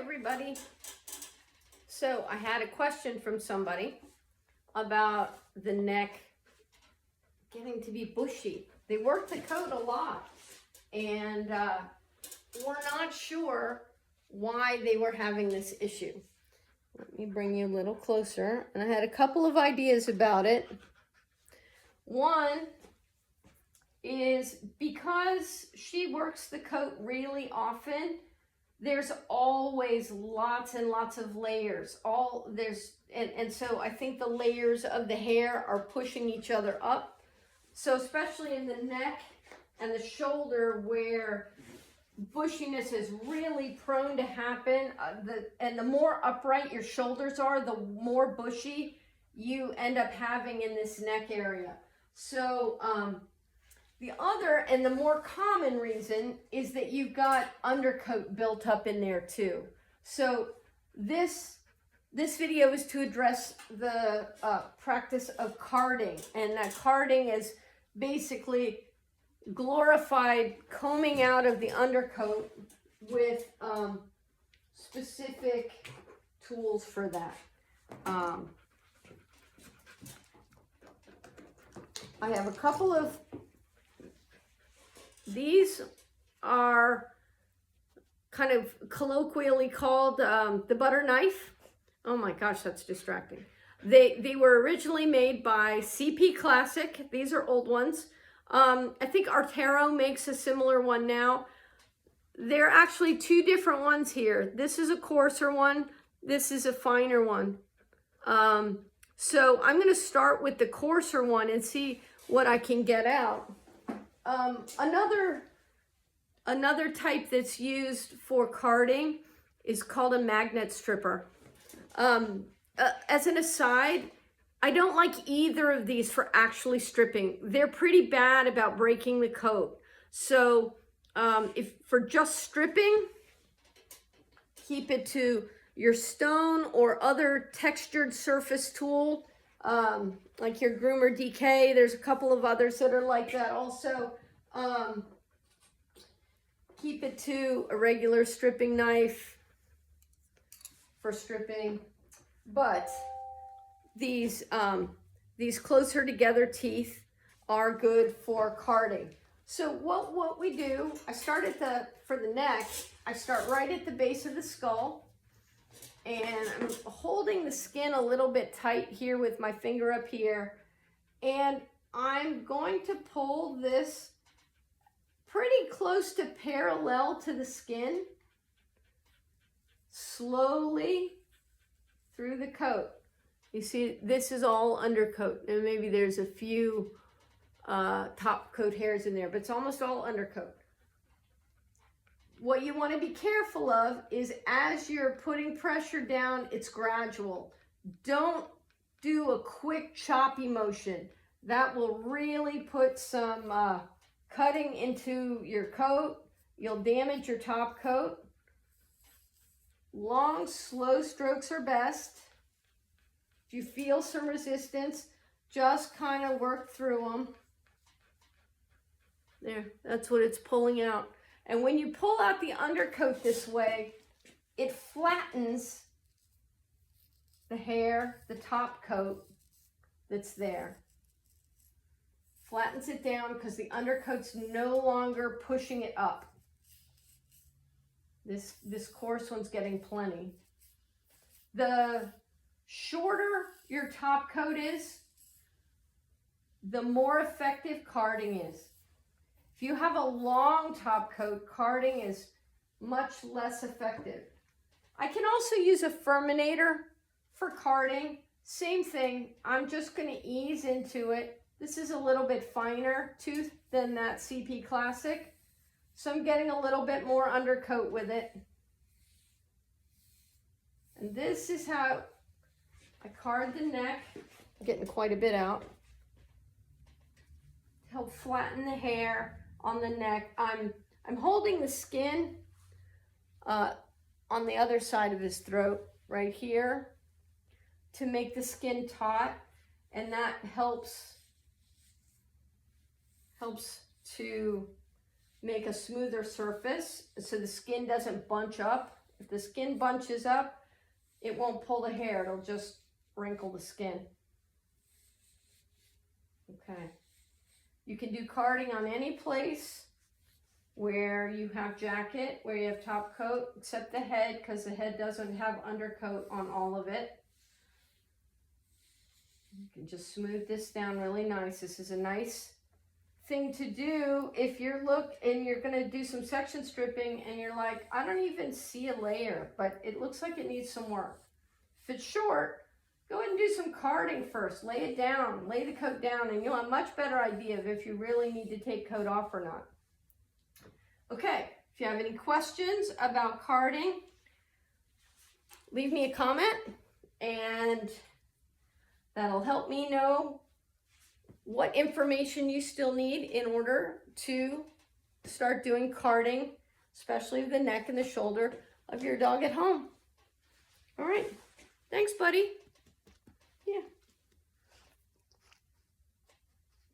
everybody. So I had a question from somebody about the neck getting to be bushy. They work the coat a lot and we're not sure why they were having this issue. Let me bring you a little closer. And I had a couple of ideas about it. One is because she works the coat really often, there's always lots and lots of layers. And so I think the layers of the hair are pushing each other up. So especially in the neck and the shoulder where bushiness is really prone to happen, and the more upright your shoulders are, the more bushy you end up having in this neck area. So the other and the more common reason is that you've got undercoat built up in there too. So this video is to address the practice of carding, and that carding is basically glorified combing out of the undercoat with specific tools for that. I have a couple of, these are kind of colloquially called the butter knife. Oh my gosh, that's distracting. They were originally made by CP Classic. These are old ones. I think Artero makes a similar one now. There are actually two different ones here. This is a coarser one. This is a finer one. So I'm going to start with the coarser one and see what I can get out. Another type that's used for carding is called a magnet stripper. As an aside, I don't like either of these for actually stripping. They're pretty bad about breaking the coat. So if for just stripping, keep it to your stone or other textured surface tool, like your Groomer DK. There's a couple of others that are like that also. Keep it to a regular stripping knife for stripping. But these closer together teeth are good for carding. So what we do, I start for the neck, I start right at the base of the skull. And I'm holding the skin a little bit tight here with my finger up here. And I'm going to pull this pretty close to parallel to the skin, slowly through the coat. You see, this is all undercoat. And maybe there's a few top coat hairs in there, but it's almost all undercoat. What you want to be careful of is as you're putting pressure down, it's gradual. Don't do a quick choppy motion. That will really put some cutting into your coat. You'll damage your top coat. Long, slow strokes are best. If you feel some resistance, just kind of work through them. There, that's what it's pulling out. And when you pull out the undercoat this way, it flattens the hair, the top coat that's there. Flattens it down because the undercoat's no longer pushing it up. This coarse one's getting plenty. The shorter your top coat is, the more effective carding is. If you have a long top coat, carding is much less effective. I can also use a Furminator for carding. Same thing, I'm just going to ease into it. This is a little bit finer tooth than that CP Classic. So I'm getting a little bit more undercoat with it. And this is how I card the neck. I'm getting quite a bit out. Help flatten the hair on the neck. I'm holding the skin on the other side of his throat right here to make the skin taut, and that helps to make a smoother surface so the skin doesn't bunch up If the skin bunches up, it won't pull the hair. It'll just wrinkle the skin. Okay. You can do carding on any place where you have jacket, where you have top coat, except the head, because the head doesn't have undercoat on all of it. You can just smooth this down really nice. This is a nice thing to do if you're you're going to do some section stripping and you're like, I don't even see a layer, but it looks like it needs some work. If it's short, go ahead and do some carding first. Lay it down, lay the coat down, and you'll have a much better idea of if you really need to take coat off or not. Okay, if you have any questions about carding, leave me a comment, and that'll help me know what information you still need in order to start doing carding, especially the neck and the shoulder of your dog at home. All right, thanks, buddy.